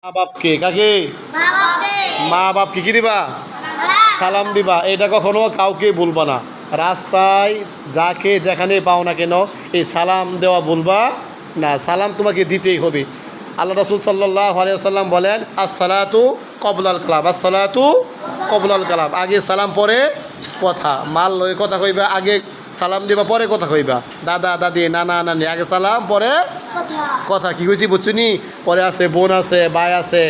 মা বাপকে কাকে মা বাপকে কি দিবা সালাম দিবা। এটা কখনো কাউকে বলবা না। রাস্তায় যাকে যেখানে পাও না কেন এই সালাম দেওয়া বলবা না, সালাম তোমাকে দিতেই হবে। আল্লাহ রাসূল সাল্লাল্লাহু আলাইহি ওয়াসাল্লাম বলেন আসসালাতু কবলাল কালাম, আসসালাতু কবলাল কালাম। আগে সালাম পরে কথা। মাল লয়ে কথা কইবা, আগে সালাম দিবা পরে কথা কইবা। দাদা দাদি নানা নানি আগে সালাম পরে কথা। কি কইছি বুঝছো নি? পরে আছে বোন আছে ভাই আছে,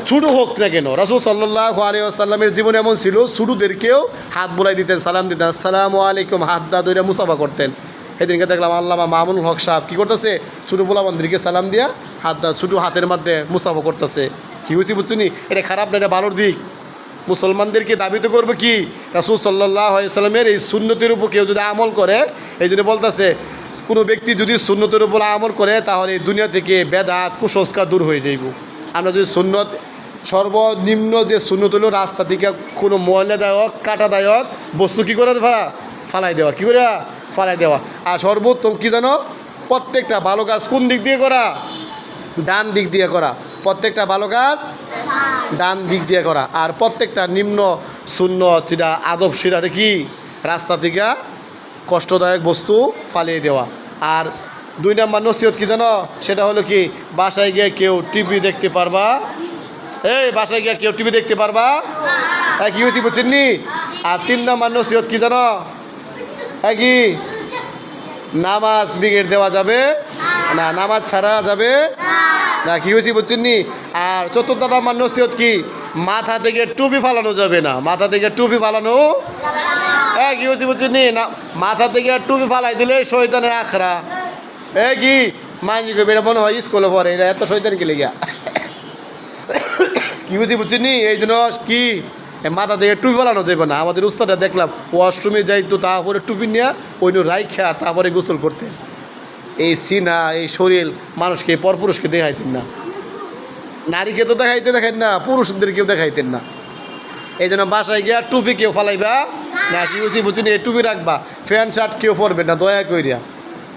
ছোটো হোক না কেন। রাসূল সাল্লাল্লাহু আলাইহি ওয়াসাল্লামের জীবন এমন ছিল, ছোটোদেরকেও হাত বুলাই দিতেন, সালাম দিতেন, আসসালামু আলাইকুম, হাত দা ধরে মুসাফা করতেন। সেদিনকে দেখলাম আল্লামা মামুনুল হক সাহেব কী করতেছে, ছোটো পোলাবানদেরকে সালাম দিয়া হাত দা ছোটো হাতের মধ্যে মুসাফা করতেছে। কী হয়েছে বুঝছো নি? এটা খারাপ না, এটা ভালোর দিক। মুসলমানদেরকে দাবি তো করবে কি রাসূল সাল্লাল্লাহু আলাইহি ওয়াসাল্লামের এই সুন্নতের উপর কেউ যদি আমল করে, এই জন্য বলতেছে কোনো ব্যক্তি যদি সুন্নতের উপর আমল করে তাহলে এই দুনিয়া থেকে বেদাত কুসংস্কার দূর হয়ে যাইব। আমরা যদি সুন্নত সর্বনিম্ন যে সুন্নত হলো রাস্তা থেকে কোনো ময়লাদায়ক কাটাদায়ক বস্তু কী করে ফালাই দেওয়া, কী করে ফালাই দেওয়া। আর সর্বোত্তম কী জানো, প্রত্যেকটা ভালো কাজ কোন দিক দিয়ে করা, ডান দিক দিয়ে করা। প্রত্যেকটা ভালো কাজ ডান দিক দিয়ে করা। আর প্রত্যেকটা নিম্ন সুন্নত যেটা আদব সেটা কি রাস্তা থেকে কষ্টদায়ক বস্তু ফালিয়ে দেওয়া। আর 2 নম্বর নসিহত কি জানো, সেটা হলো কি বাসায় গিয়ে কেউ টিভি দেখতে পারবা, এই বাসায় গিয়ে কেউ টিভি দেখতে পারবা, হ্যাঁ কি হয়েছি বুঝছেন নি? আর 3 নম্বর নসিহত কি জানো, হ্যাঁ কি নামাজ বিগের দেওয়া যাবে না, নামাজ ছাড়া যাবে না, কি হয়েছি বুঝছেন নি? আর 4 নম্বর নসিহত কি, মাথা থেকে টুপি ফালানো যাবে না, মাথা থেকে টুপি ফালানো, হ্যাঁ কি হয়েছি বুঝছেন নি? না, মাথা থেকে টুপি ফালাই দিলে শয়তানের আখড়া। এ কি মাইনি কবে এটা মনে হয় স্কুলে পড়ে, এটা এত শয়তান গেলে গিয়া কি বুঝি বুঝছেন নি? এই জন্য কি মাথা থেকে টুপি ফালানো যাবে না। আমাদের উস্তাদটা দেখলাম ওয়াশরুমে যাইতো, তারপরে টুপি নিয়ে ওই রাইখা তারপরে গোসল করতেন। এই সিনা এই শরীর মানুষকে পরপুরুষকে দেখাইতেন না, নারীকে তো দেখেন না, পুরুষদেরকেও দেখাইতেন না। এই জন্য বাসায় গিয়া টুপি কেউ ফালাইবা না, কি হয়েছি বুঝছেন? এই টুপি রাখবা, প্যান্ট শার্ট কেউ পরবেন না দয়া করিয়া,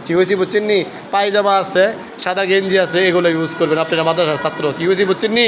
কি হয়েছি বুঝছেন নি? পায়জামা আছে, সাদা গেঞ্জি আছে, এগুলো ইউজ করবেন আপনারা মাদ্রাসার ছাত্র, কি হয়েছি বুঝছেন নি?